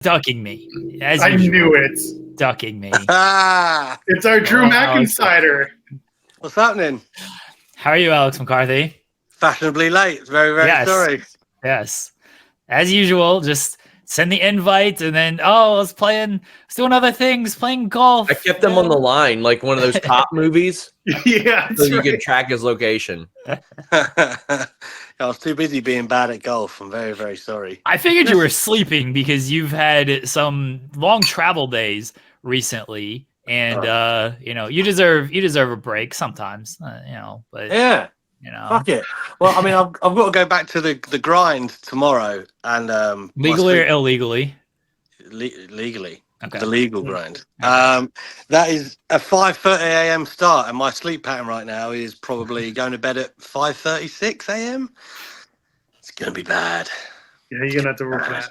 ducking me. As I usual. knew it. Ducking me. It's our Drew McIntyre. What's happening? How are you, Alex McCarthy? Fashionably late. Very, very sorry. Yes. As usual, just send the invite and then, let's doing other things, playing golf. I kept him on the line like one of those cop movies. Yeah, so you could track his location. I was too busy being bad at golf. I'm very, very sorry. I figured you were sleeping because you've had some long travel days recently, and you deserve a break sometimes. But yeah, fuck it. Well, I mean, I've got to go back to the grind tomorrow, and legally or illegally? Legally. Okay. The legal grind. That is a 5:30 a.m. start, and my sleep pattern right now is probably going to bed at 5:36 a.m. It's gonna be bad. Yeah, you're gonna have to work on that.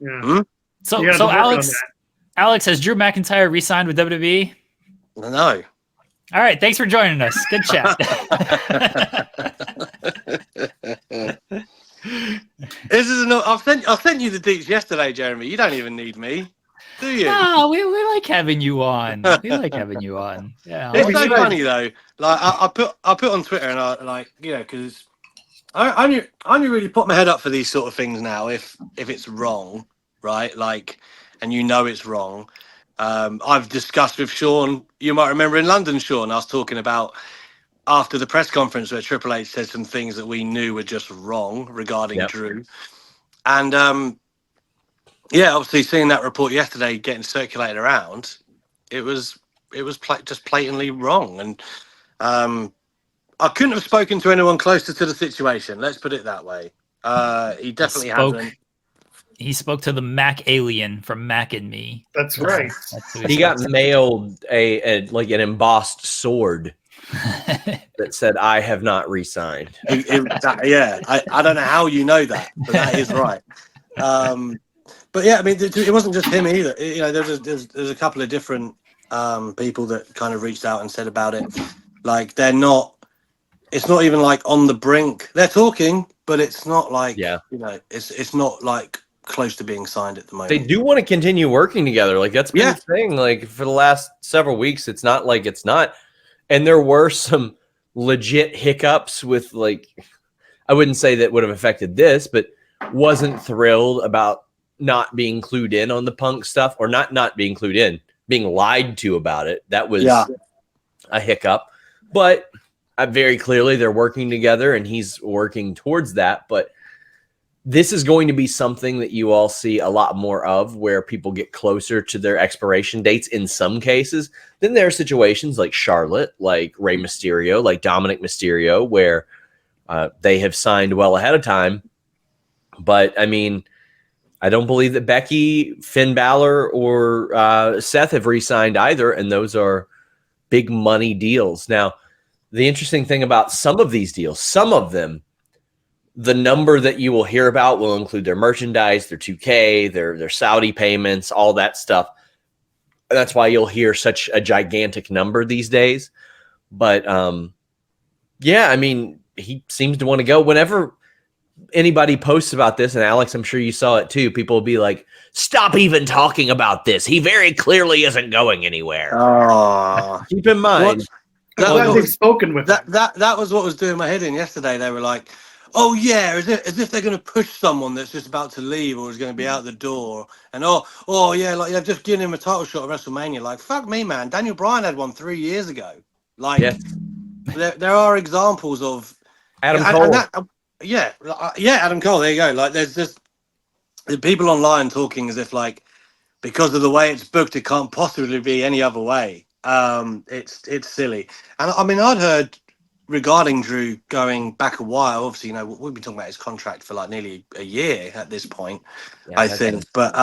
Yeah. So Alex, has Drew McIntyre re-signed with WWE? No. All right, thanks for joining us. Good chat. This is I've sent you the deets yesterday, Jeremy. You don't even need me, do you? No, we like having you on. We like having you on. Yeah, it's so funny though. Like I put on Twitter and I because I only really put my head up for these sort of things now if it's wrong, right? Like, and it's wrong. I've discussed with Sean. You might remember in London, Sean, I was talking about after the press conference where Triple H said some things that we knew were just wrong regarding Drew. And obviously seeing that report yesterday getting circulated around, it was just blatantly wrong. And I couldn't have spoken to anyone closer to the situation. Let's put it that way. He definitely hasn't. He spoke to the Mac alien from Mac and Me. That's right. He got mailed an embossed sword that said, "I have not re-signed." I don't know how you know that, but that is right. But yeah, I mean, it wasn't just him either. There's a couple of different people that kind of reached out and said about it. Like it's not even like on the brink. They're talking, but it's not like it's not like close to being signed at the moment. They do want to continue working together. Like that's been the thing. Like for the last several weeks, it's not like it's not. And there were some legit hiccups with I wouldn't say that would have affected this, but wasn't thrilled about not being clued in on the Punk stuff or not being clued in, being lied to about it. That was a hiccup, but very clearly they're working together and he's working towards that. But this is going to be something that you all see a lot more of where people get closer to their expiration dates in some cases. Then there are situations like Charlotte, like Rey Mysterio, like Dominic Mysterio, where they have signed well ahead of time. But, I mean, I don't believe that Becky, Finn Balor, or Seth have re-signed either, and those are big money deals. Now, the interesting thing about some of these deals, some of them, the number that you will hear about will include their merchandise, their 2K, their Saudi payments, all that stuff. And that's why you'll hear such a gigantic number these days. But I mean, he seems to want to go. Whenever anybody posts about this, and Alex, I'm sure you saw it too, people will be like, "Stop even talking about this. He very clearly isn't going anywhere." Keep in mind. That was what was doing my head in yesterday. They were like, "Oh yeah, as if they're going to push someone that's just about to leave or is going to be out the door." And like just giving him a title shot at WrestleMania. Like, fuck me, man. Daniel Bryan had one 3 years ago. Like, there are examples of Adam Cole. Adam Cole. There you go. Like, there's just the people online talking as if like because of the way it's booked, it can't possibly be any other way. It's silly. And I mean, I'd heard regarding Drew going back a while, obviously, we've been talking about his contract for like nearly a year at this point, I think. But,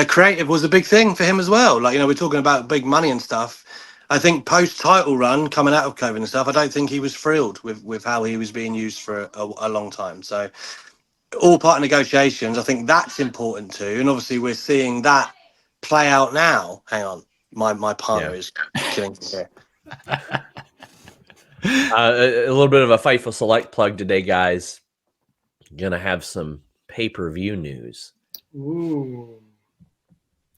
creative was a big thing for him as well. Like, we're talking about big money and stuff. I think post-title run, coming out of COVID and stuff, I don't think he was thrilled with how he was being used for a long time. So all part of negotiations, I think that's important too. And obviously we're seeing that play out now. Hang on. My partner is killing me here. A little bit of a Fightful Select plug today, guys. Gonna have some pay-per-view news. Ooh.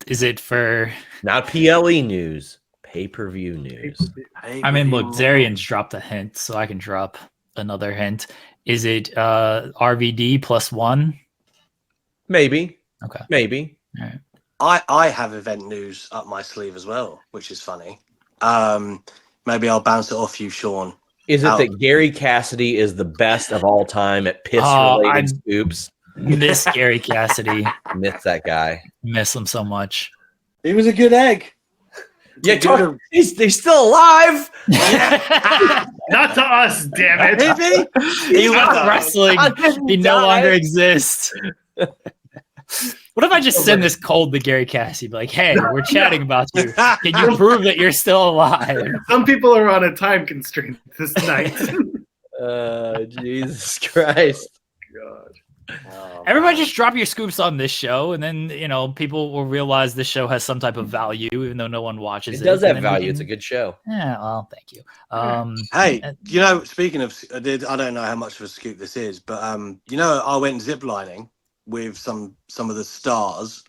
Is it for? Not PLE news, pay-per-view news. I mean, look, Zarian's dropped a hint, so I can drop another hint. Is it RVD +1? Maybe. Okay. Maybe. All right. I have event news up my sleeve as well, which is funny. Maybe I'll bounce it off you, Sean. Is it that Gary Cassidy is the best of all time at I piss-related scoops? miss Gary Cassidy. Miss that guy. Miss him so much. He was a good egg. Yeah, he's still alive. Not to us, damn it. Maybe. He left wrestling. He no longer exists. What if I just send this cold to Gary Cassidy? Be like, hey, we're chatting about you. Can you prove that you're still alive? Some people are on a time constraint this night. Jesus Christ. God. Everybody just drop your scoops on this show, and then, people will realize this show has some type of value, even though no one watches it. It does have and then value. It's a good show. Yeah, well, thank you. Hey, speaking of, I don't know how much of a scoop this is, but I went ziplining with some of the stars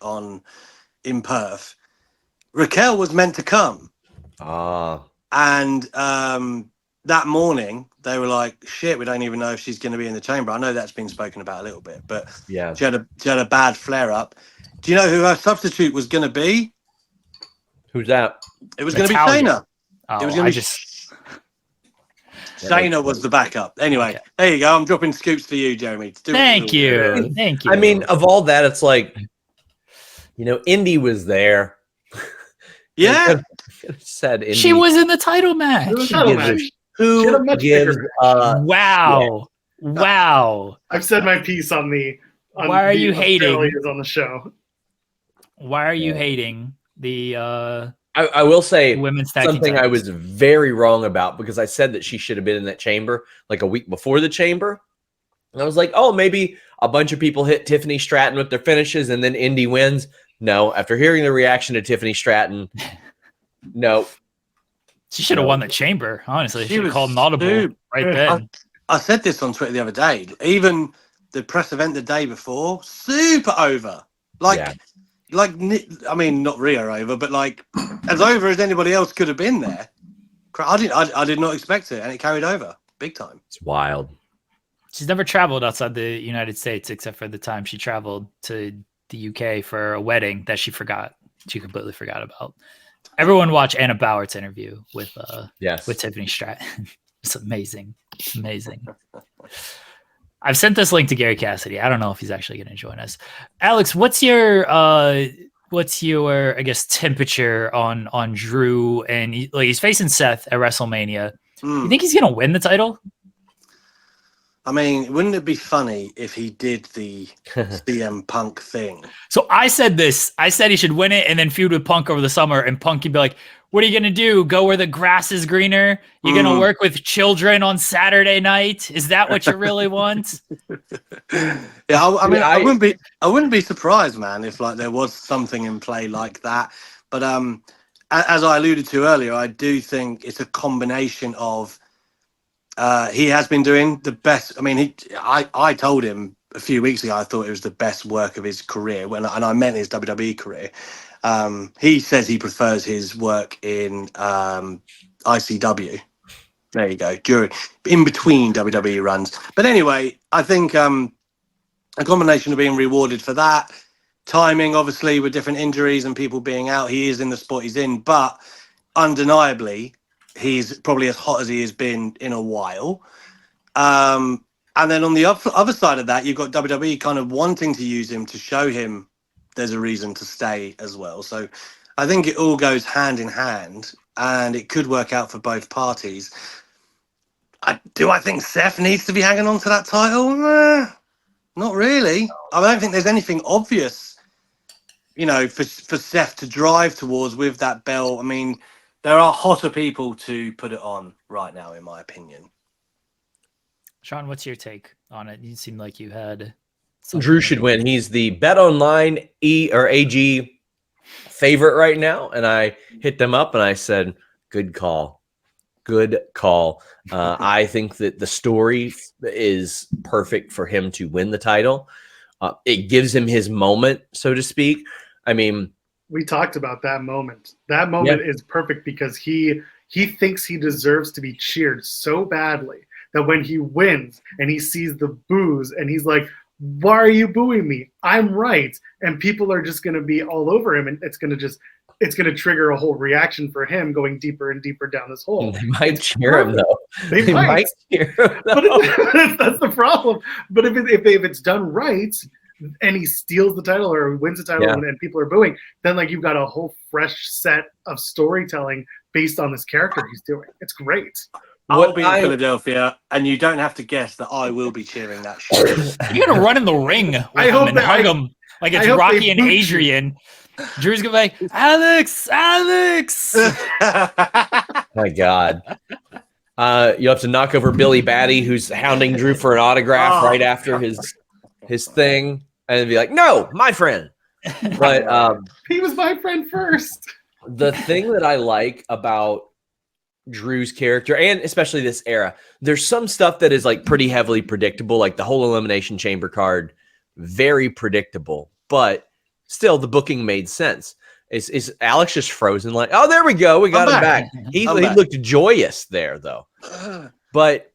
in Perth. Raquel was meant to come. And that morning they were like, shit, we don't even know if she's going to be in the chamber. I know that's been spoken about a little bit, but yeah, she had a bad flare up. Do you know who her substitute was going to be? Who's that? It was going to be Shayna. Oh, It was going to be Shayna was the backup. Anyway, Okay. There you go. I'm dropping scoops for you, Jeremy. Thank you. Thank you. I mean, of all that, it's like, Indy was there. Yeah. Said Indy. she was in the title match. It was a title match. Who She had a much gives bigger- Wow. Wow. I've said my piece on the. Why are you hating? Australians on the show? Why are you hating the I will say women's tag team something I titles? was very wrong about, because I said that she should have been in that chamber like a week before the chamber. And I was like, oh, maybe a bunch of people hit Tiffany Stratton with their finishes and then Indy wins. No, after hearing the reaction to Tiffany Stratton, no. She should have won the chamber, honestly. She She should have was called an audible stupid. right then. I said this on Twitter the other day. Even the press event the day before, super over. Yeah. I mean, not Rio over, but like as over as anybody else could have been there. I did not expect it, and it carried over big time. It's wild. She's never traveled outside the United States except for the time she traveled to the UK for a wedding that she forgot. She completely forgot about. Everyone watch Anna Bowert's interview with Tiffany Stratton. It's amazing. Amazing. I've sent this link to Gary Cassidy. I don't know if he's actually going to join us. Alex, what's your I guess temperature on Drew, and he's facing Seth at WrestleMania. You think he's going to win the title? I mean, wouldn't it be funny if he did the CM Punk thing? So I said this. I said he should win it and then feud with Punk over the summer, and Punk could be like, what are you going to do? Go where the grass is greener? You're going to work with children on Saturday night? Is that what you really want? Yeah, I wouldn't be surprised, man, if like there was something in play like that. But as I alluded to earlier, I do think it's a combination of he has been doing the best. I mean, I told him a few weeks ago I thought it was the best work of his career, and I meant his WWE career. He says he prefers his work in ICW. There you go. In between WWE runs. But anyway, I think a combination of being rewarded for that, timing, obviously, with different injuries and people being out, he is in the spot he's in. But undeniably, he's probably as hot as he has been in a while. And then on the other side of that, you've got WWE kind of wanting to use him to show him there's a reason to stay as well. So I think it all goes hand in hand, and it could work out for both parties. Do I think Seth needs to be hanging on to that title? Not really. I don't think there's anything obvious, for Seth to drive towards with that belt. I mean, there are hotter people to put it on right now, in my opinion. Sean, what's your take on it? You seem like you had Drew should win. He's the Bet Online AG favorite right now, and I hit them up and I said, "Good call, good call." I think that the story is perfect for him to win the title. It gives him his moment, so to speak. I mean, we talked about that moment. That moment is perfect because he thinks he deserves to be cheered so badly that when he wins and he sees the boos and he's like, why are you booing me? I'm right. And people are just going to be all over him, and it's going to trigger a whole reaction for him going deeper and deeper down this hole. They might cheer him, though. They might cheer him, but that's the problem. But if it's done right and he steals the title or wins the title and people are booing, then like you've got a whole fresh set of storytelling based on this character he's doing. It's great. I'll be in Philadelphia, and you don't have to guess that I will be cheering that shit. You're gonna run in the ring with him and hug him like it's Rocky and Adrian. Drew's gonna be like, Alex. My God. You have to knock over Billy Batty, who's hounding Drew for an autograph right after his thing, and be like, "No, my friend." But he was my friend first. The thing that I like about Drew's character, and especially this era, there's some stuff that is like pretty heavily predictable, like the whole Elimination Chamber card, very predictable, but still the booking made sense. Is Alex just frozen? Like, oh, there we go, we got him back. He looked joyous there, though. But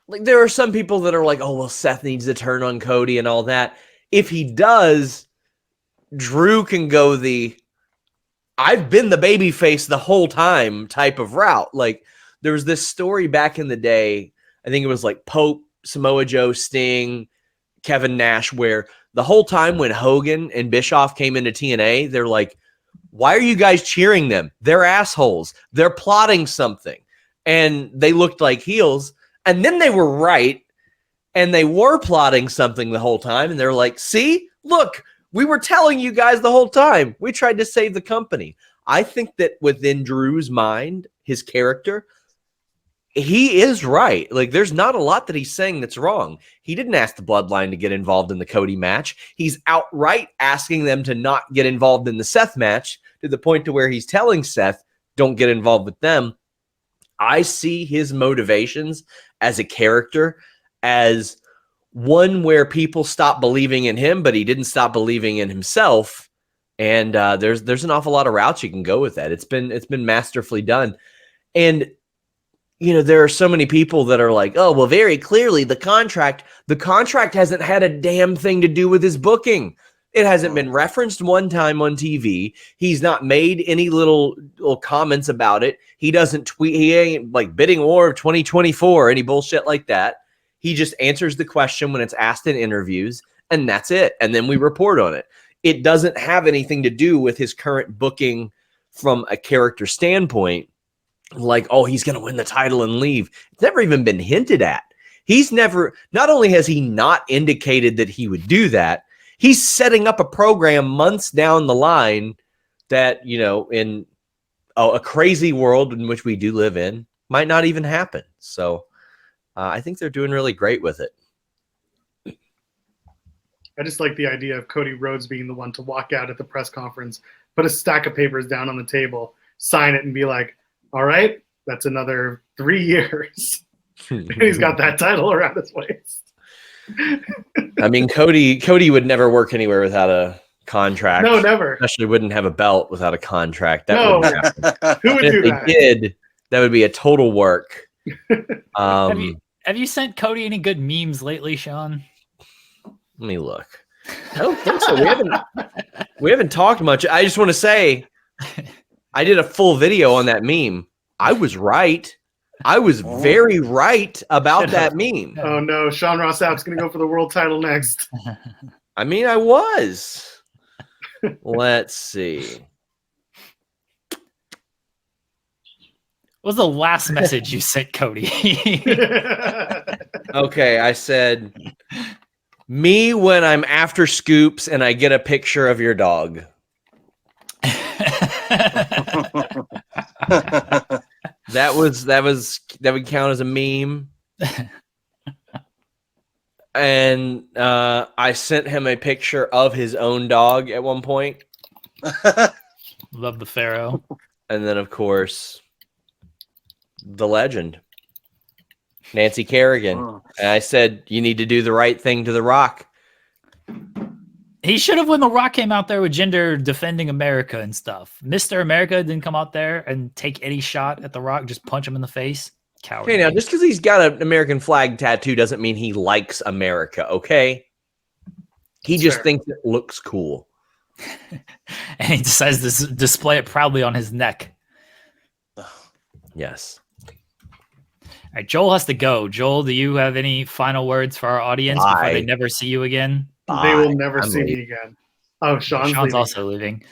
like, there are some people that are like, oh, well, Seth needs to turn on Cody and all that. If he does, Drew can go the I've been the babyface the whole time type of route. Like, there was this story back in the day, I think it was like Pope, Samoa Joe, Sting, Kevin Nash, where the whole time when Hogan and Bischoff came into TNA, they're like, why are you guys cheering them? They're assholes. They're plotting something. And they looked like heels. And then they were right. And they were plotting something the whole time. And they're like, see, look, we were telling you guys the whole time. We tried to save the company. I think that within Drew's mind, his character, he is right. Like, there's not a lot that he's saying that's wrong. He didn't ask the Bloodline to get involved in the Cody match. He's outright asking them to not get involved in the Seth match, to the point to where he's telling Seth, don't get involved with them. I see his motivations as a character as one where people stop believing in him, but he didn't stop believing in himself. And there's an awful lot of routes you can go with that. It's been masterfully done. And you know, there are so many people that are like, oh, well, very clearly the contract hasn't had a damn thing to do with his booking. It hasn't been referenced one time on TV. He's not made any little comments about it. He doesn't tweet. He ain't like bidding war of 2024 or any bullshit like that. He just answers the question when it's asked in interviews, and that's it. And then we report on it. It doesn't have anything to do with his current booking from a character standpoint. Like, oh, he's going to win the title and leave. It's never even been hinted at. Not only has he not indicated that he would do that, he's setting up a program months down the line that, you know, in a crazy world in which we do live in, might not even happen. So I think they're doing really great with it. I just like the idea of Cody Rhodes being the one to walk out at the press conference, put a stack of papers down on the table, sign it, and be like, all right, that's another 3 years. And he's got that title around his waist. I mean, Cody would never work anywhere without a contract. No, never. Especially wouldn't have a belt without a contract. No. Who would do that? If he did, that would be a total work. Have you sent Cody any good memes lately, Sean? Let me look. I don't think so. We haven't talked much. I just want to say, I did a full video on that meme. I was right. I was very right about that meme. Oh no, Sean Ross Sapp's gonna go for the world title next. I mean, I was. Let's see. What was the last message you sent Cody? Okay, I said, me when I'm after scoops and I get a picture of your dog. That would count as a meme. And I sent him a picture of his own dog at one point. Love the Pharaoh. And then, of course, the legend, Nancy Kerrigan. And I said, you need to do the right thing to The Rock. He should have when The Rock came out there with gender defending America and stuff. Mr. America didn't come out there and take any shot at The Rock, just punch him in the face. Coward. Okay, now just because he's got an American flag tattoo doesn't mean he likes America, okay? He just thinks it looks cool. And he decides to display it proudly on his neck. Yes. All right, Joel has to go. Joel, do you have any final words for our audience before they never see you again? They will never see me again. Oh, Sean's leaving. Also leaving.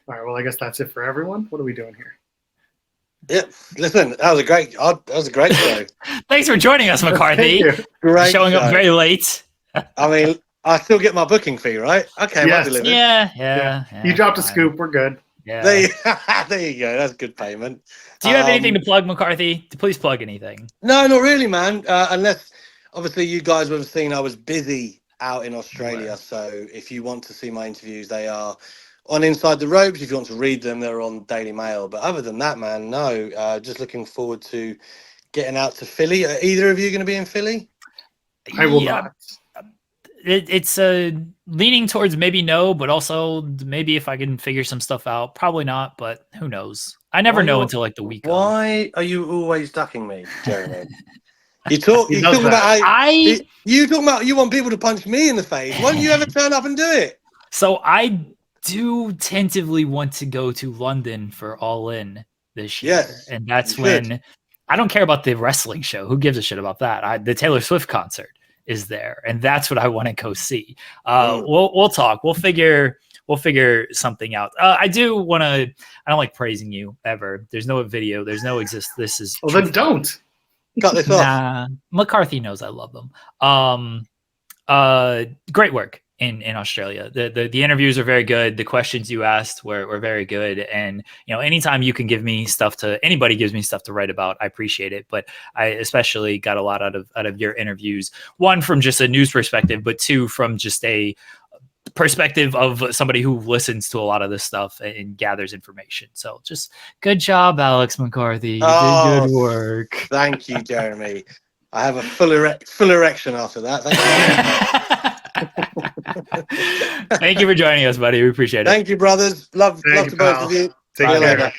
All right, well, I guess that's it for everyone. What are we doing here? Yep. Listen, that was a great show. Thanks for joining us, McCarthy. Great showing show. Up very late. I mean, I still get my booking fee, right? Okay, yes. Yeah. You dropped a scoop. We're good. Yeah. There you go. That's good payment. Do you have anything to plug, McCarthy? Please plug anything. No, not really, man. Unless, obviously, you guys would have seen I was busy out in Australia. So if you want to see my interviews, they are on Inside the Ropes. If you want to read them, they're on Daily Mail. But other than that, man, no. Just looking forward to getting out to Philly. Are either of you going to be in Philly? I will not. It's leaning towards maybe no, but also maybe if I can figure some stuff out, probably not, but who knows? I never know until like the week. Why are you always ducking me, Jeremy? You talk about you want people to punch me in the face. Why don't you ever turn up and do it? So I do tentatively want to go to London for All In this year. Yes, and that's when I don't care about the wrestling show. Who gives a shit about that? The Taylor Swift concert is there, and that's what I want to go see. We'll talk. We'll figure something out. I do want to. I don't like praising you ever. There's no video. There's no exist. This is well. Then don't cut this off. McCarthy knows I love them. Great work in Australia. The interviews are very good. The questions you asked were very good. And anytime you can give me anybody gives me stuff to write about, I appreciate it. But I especially got a lot out of your interviews. One, from just a news perspective, but two, from just a perspective of somebody who listens to a lot of this stuff and gathers information. So just good job, Alex McCarthy. You did good work. Thank you, Jeremy. I have a full erection after that. Thank you. Thank you for joining us, buddy. We appreciate it. Thank you, brothers. Love to both of you. See you later.